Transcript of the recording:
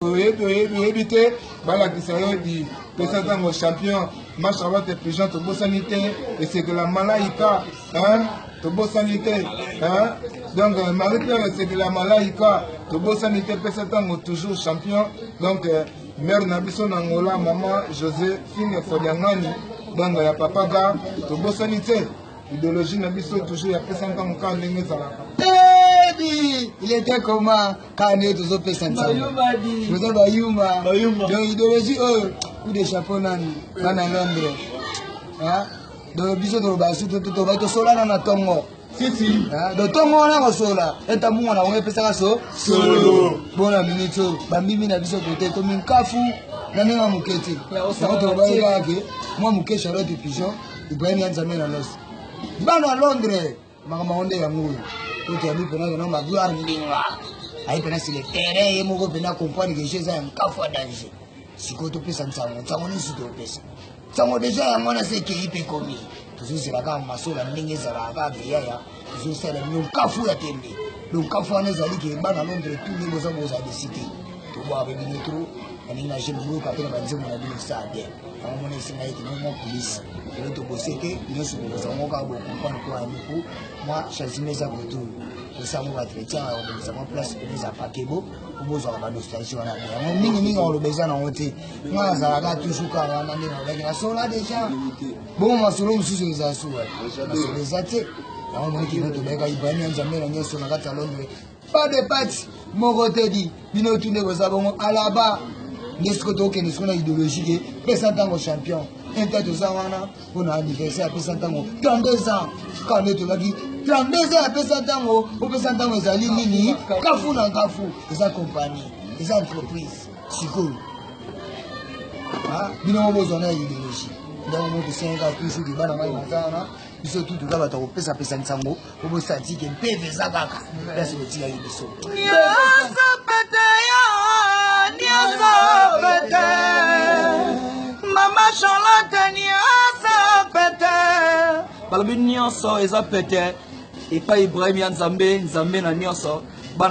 éviter voilà qui serait dit présentant au champion match avant tes pigeons de bonne sanité et c'est que la malaïka hein de bonne sanité hein donc Marie-Pierre c'est que la malaïka de bonne sanité présentant toujours champion donc mère Nabiso Nangola maman Joséphine Fodiangani donc ya papa ga de bonne sanité idéologie Nabiso toujours ya présentant au cas ndenge ça. Il était comment quand on est aux opés sans ça. Vous avez Bayuma. Donc idéologie ou des chapeaux dans Londres. Hein? Donc biso to basu to ba to sola na tongo. Si. Hein? Donc tongo na sola. Et amu na on pesa so solo. Bona minito bambimi na biso côté comme un kafu na ninga muketi. Donc to ba ya ke moi muke Charlotte Pigeon Ibrahim Nzambe na los. Bana Londres mama onde ya ngulu. Tout est mis pendant que ma gloire n'inga. Aïe pendant sur le terrain et mon pendant comprendre que j'ai un café danger. Si quand tu peux s'en sortir, ça on est sur le pèse. Ça on déjà on a ce qui peut commis. Toujours c'est la gamme maso la n'inga ça la gamme ya. Toujours c'est le mieux café à tembe. Donc café on est allé que bana Londres tous les besoins vous a décidé. Tu vois avec nous trop. On imagine nous quand on va dire on a dit ça bien. On est ici avec nos police. Et nous te bosser que nous sommes nous avons comprendre quoi nous moi chazimeza retour et ça nous va traiter on avons place les apakebo pour vous avoir la nostalgie on a bien mingi on le besoin en honte moi ça va toujours quand on a mis avec la sola déjà bon moi solo mususu les asu ouais les athées on a qui notre bega Ibrahim Nzambe na nyoso na kata Londres pas de parti mon côté dit bino tout les bon à là-bas n'est-ce que donc n'est-ce qu'on a idéologie pesa tango champion Inter de Zawana pour l'anniversaire à Pesantango 32 ans quand on est là dit 32 ans à Pesantango au Pesantango les alliés nini Kafu na Kafu les compagnies les entreprises siko ah bino besoin d'idéologie donc on peut s'en faire toujours du bana mai mazana biso tout ka bata ko pesa Pesantango au stati que PV zakaka là c'est le tia biso Mama Charlotte nyasa pete. Balobi nyonso eza pete. Et pas Ibrahim Nzambe na nyonso.